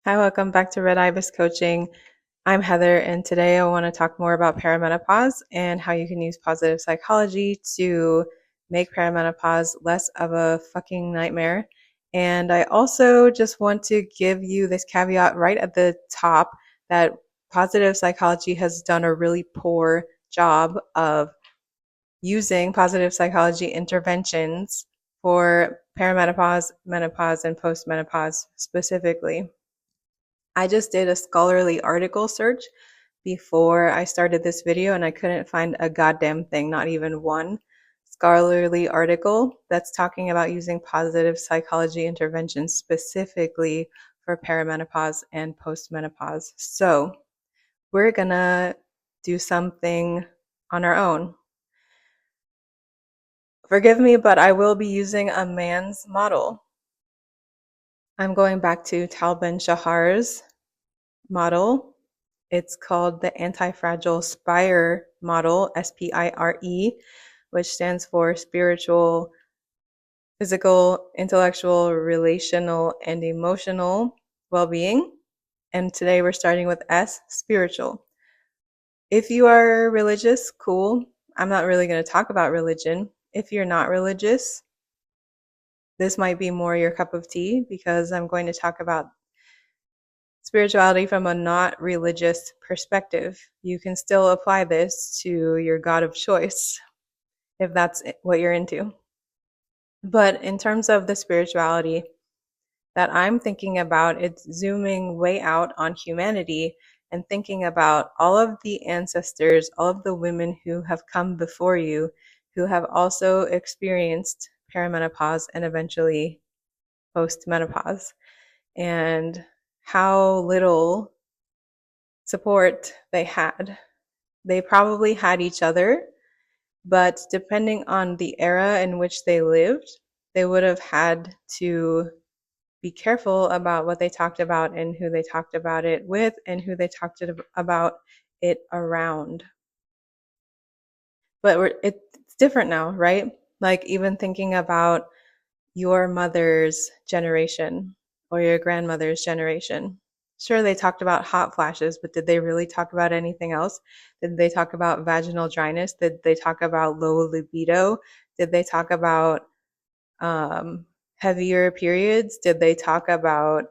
Hi, welcome back to Red Ibis Coaching. I'm Heather, and today I want to talk more about perimenopause and how you can use positive psychology to make perimenopause less of a fucking nightmare. And I also just want to give you this caveat right at the top that positive psychology has done a really poor job of using positive psychology interventions for perimenopause, menopause, and postmenopause specifically. I just did a scholarly article search before I started this video and I couldn't find a goddamn thing, not even one scholarly article that's talking about using positive psychology interventions specifically for perimenopause and postmenopause. So we're gonna do something on our own. Forgive me, but I will be using a man's model. I'm going back to Tal Ben-Shahar's model. It's called the Anti-Fragile Spire model, SPIRE, which stands for spiritual, physical, intellectual, relational, and emotional well-being. And today we're starting with S, spiritual. If you are religious, cool. I'm not really going to talk about religion. If you're not religious, this might be more your cup of tea because I'm going to talk about spirituality from a not religious perspective. You can still apply this to your God of choice if that's what you're into. But in terms of the spirituality that I'm thinking about, it's zooming way out on humanity and thinking about all of the ancestors, all of the women who have come before you, who have also experienced perimenopause and eventually postmenopause, and how little support they had. They probably had each other, but depending on the era in which they lived, they would have had to be careful about what they talked about and who they talked about it with and who they talked about it around. But it's different now, right? Like even thinking about your mother's generation or your grandmother's generation. Sure, they talked about hot flashes, but did they really talk about anything else? Did they talk about vaginal dryness? Did they talk about low libido? Did they talk about heavier periods? Did they talk about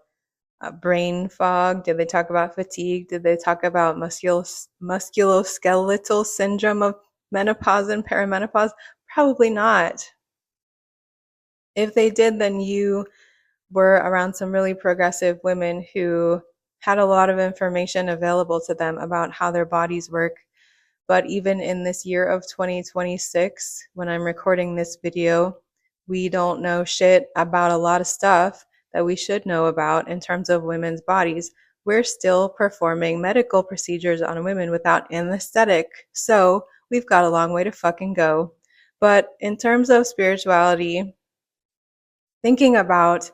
brain fog? Did they talk about fatigue? Did they talk about musculoskeletal syndrome of menopause and perimenopause? Probably not. If they did, then you were around some really progressive women who had a lot of information available to them about how their bodies work. But even in this year of 2026, when I'm recording this video, we don't know shit about a lot of stuff that we should know about in terms of women's bodies. We're still performing medical procedures on women without anesthetic. So we've got a long way to fucking go. But in terms of spirituality, thinking about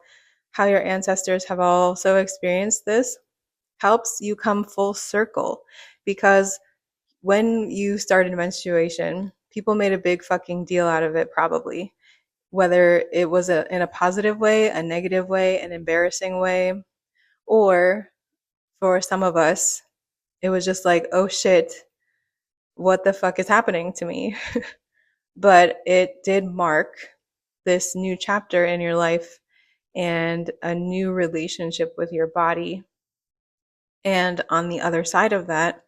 how your ancestors have also experienced this helps you come full circle, because when you started menstruation, people made a big fucking deal out of it, probably, whether it was in a positive way, a negative way, an embarrassing way, or for some of us, it was just like, oh shit, what the fuck is happening to me? But it did mark this new chapter in your life and a new relationship with your body. And on the other side of that,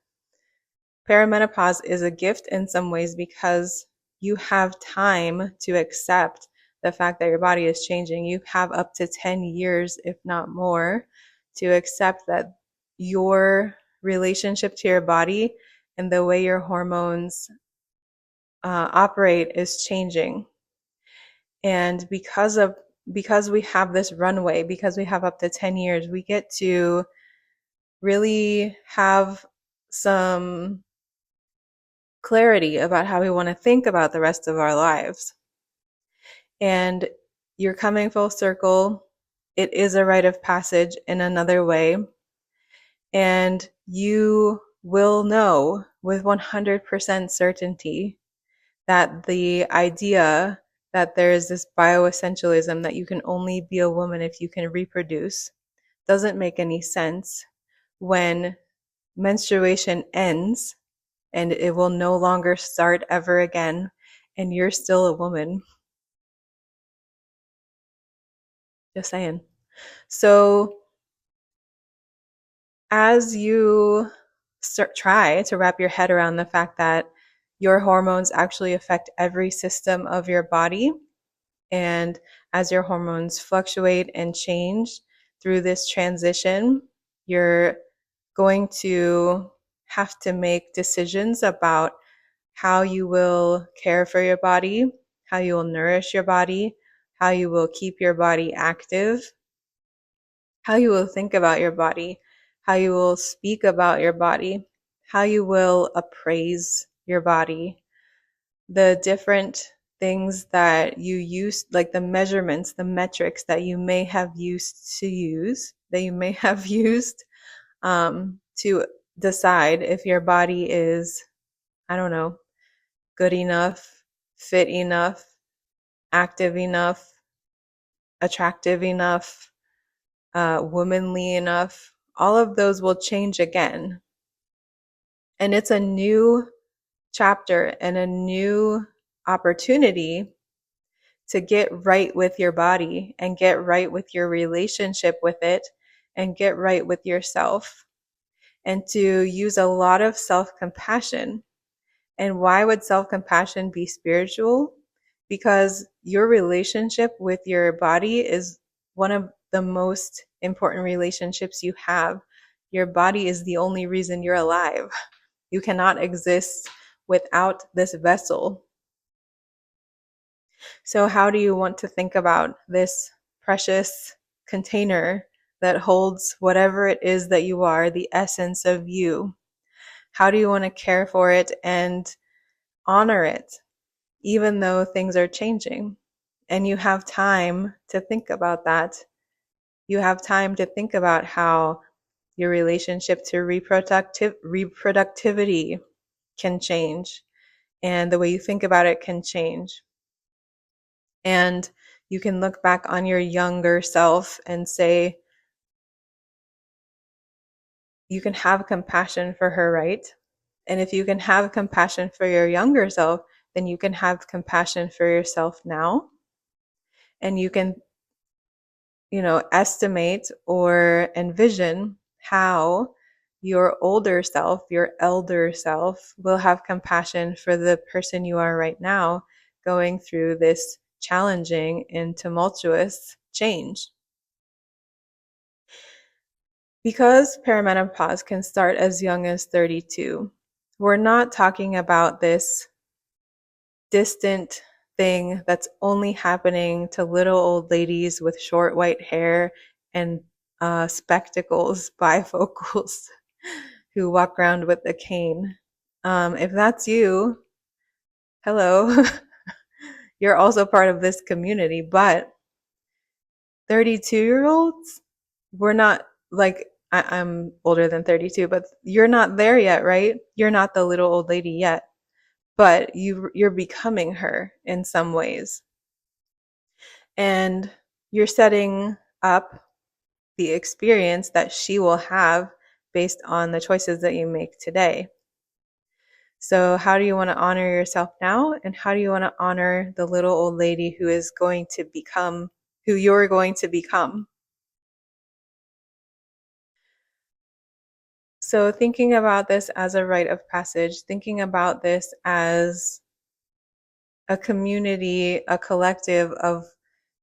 perimenopause is a gift in some ways because you have time to accept the fact that your body is changing. You have up to 10 years, if not more, to accept that your relationship to your body and the way your hormones operate is changing. And because we have this runway, because we have up to 10 years, we get to really have some clarity about how we want to think about the rest of our lives. And you're coming full circle. It is a rite of passage in another way. And you will know with 100% certainty that the idea that there is this bioessentialism that you can only be a woman if you can reproduce doesn't make any sense when menstruation ends and it will no longer start ever again, and you're still a woman. Just saying. So, as you try to wrap your head around the fact that your hormones actually affect every system of your body, and as your hormones fluctuate and change through this transition, you're going to have to make decisions about how you will care for your body, how you will nourish your body, how you will keep your body active, how you will think about your body, how you will speak about your body, how you will appraise your body, the different things that you use, like the measurements, the metrics that you may have used to decide if your body is, I don't know, good enough, fit enough, active enough, attractive enough, womanly enough. All of those will change again. And it's a new chapter and a new opportunity to get right with your body and get right with your relationship with it and get right with yourself and to use a lot of self compassion. And why would self compassion be spiritual? Because your relationship with your body is one of the most important relationships you have. Your body is the only reason you're alive. You cannot exist without this vessel. So, how do you want to think about this precious container that holds whatever it is that you are, the essence of you? How do you want to care for it and honor it, even though things are changing? And you have time to think about that. You have time to think about how your relationship to reproductivity can change, and the way you think about it can change. And you can look back on your younger self and say, you can have compassion for her, right? And if you can have compassion for your younger self, then you can have compassion for yourself now. And you can, estimate or envision how your older self, your elder self, will have compassion for the person you are right now going through this challenging and tumultuous change. Because perimenopause can start as young as 32, we're not talking about this distant thing that's only happening to little old ladies with short white hair and spectacles, bifocals, who walk around with a cane. If that's you, hello, you're also part of this community. But 32-year-olds, we're not like, I'm older than 32, but you're not there yet, right? You're not the little old lady yet, but you're becoming her in some ways. And you're setting up the experience that she will have based on the choices that you make today. So how do you want to honor yourself now? And how do you want to honor the little old lady who is going to become, who you're going to become? So thinking about this as a rite of passage, thinking about this as a community, a collective of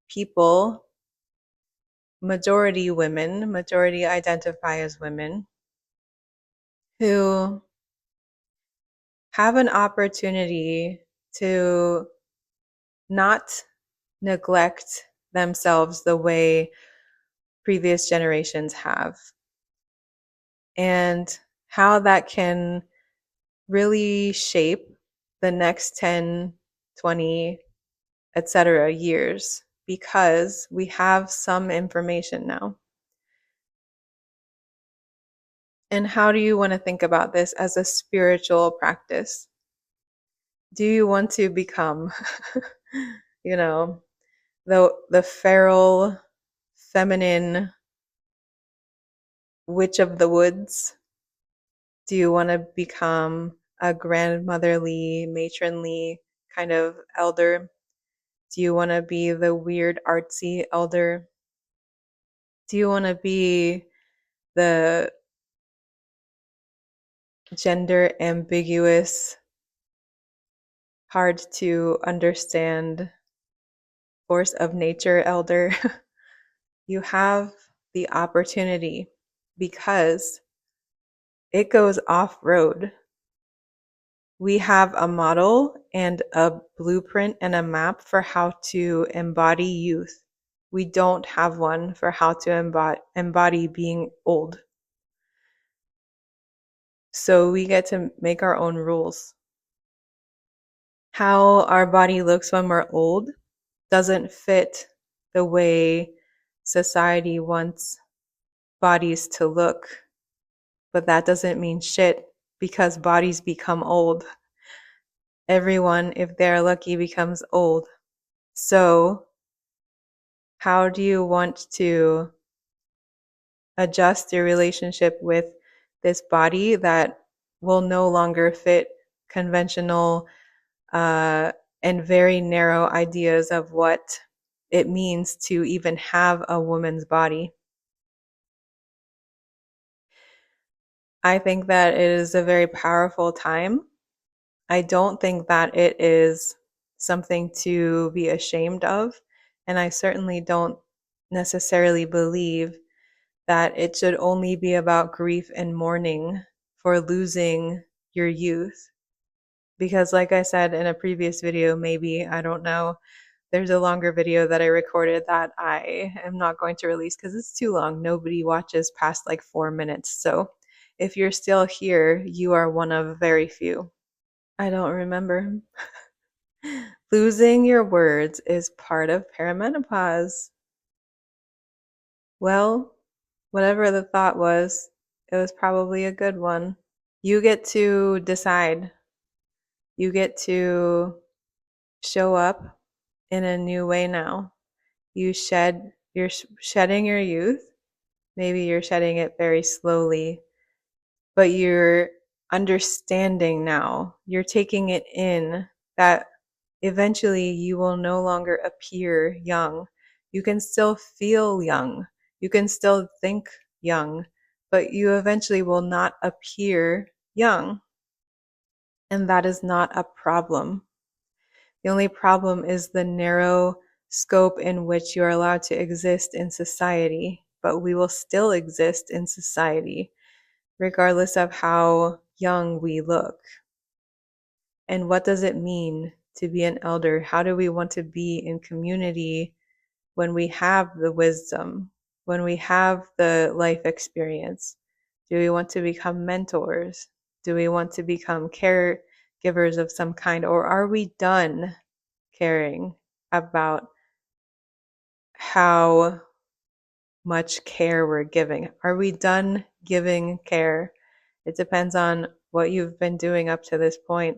people, majority women, majority identify as women, who have an opportunity to not neglect themselves the way previous generations have, and how that can really shape the next 10, 20, etc. years, because we have some information now. And how do you want to think about this as a spiritual practice? Do you want to become, you know, the feral, feminine witch of the woods? Do you want to become a grandmotherly, matronly kind of elder? Do you want to be the weird, artsy elder? Do you want to be the gender ambiguous, hard to understand force of nature elder? You have the opportunity because it goes off road. We have a model and a blueprint and a map for how to embody youth. We don't have one for how to embody being old. So we get to make our own rules. How our body looks when we're old doesn't fit the way society wants bodies to look, but that doesn't mean shit because bodies become old. Everyone, if they're lucky, becomes old. So, how do you want to adjust your relationship with this body that will no longer fit conventional uh, and very narrow ideas of what it means to even have a woman's body? I think that it is a very powerful time. I don't think that it is something to be ashamed of. And I certainly don't necessarily believe that it should only be about grief and mourning for losing your youth. Because, like I said in a previous video, maybe, I don't know, there's a longer video that I recorded that I am not going to release because it's too long. Nobody watches past like 4 minutes. So if you're still here, you are one of very few. I don't remember. Losing your words is part of perimenopause. Well, whatever the thought was, it was probably a good one. You get to decide. You get to show up in a new way now. You're shedding your youth. Maybe you're shedding it very slowly, but you're understanding now. You're taking it in that eventually you will no longer appear young. You can still feel young. You can still think young, but you eventually will not appear young. And that is not a problem. The only problem is the narrow scope in which you are allowed to exist in society, but we will still exist in society regardless of how young we look. And what does it mean to be an elder? How do we want to be in community when we have the wisdom, when we have the life experience? Do we want to become mentors? Do we want to become caregivers of some kind? Or are we done caring about how much care we're giving? Are we done giving care? It depends on what you've been doing up to this point.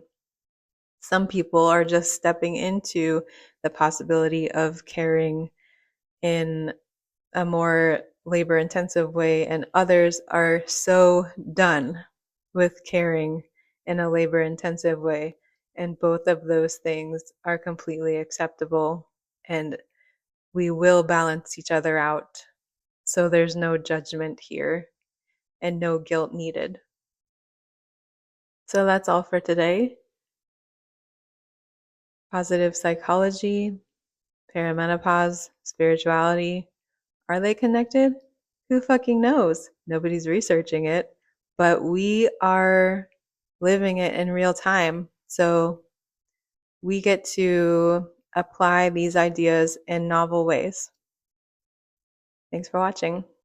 Some people are just stepping into the possibility of caring in a more labor intensive way, and others are so done with caring in a labor intensive way. And both of those things are completely acceptable, and we will balance each other out. So there's no judgment here and no guilt needed. So that's all for today. Positive psychology, perimenopause, spirituality, are they connected? Who fucking knows? Nobody's researching it, but we are living it in real time. So we get to apply these ideas in novel ways. Thanks for watching.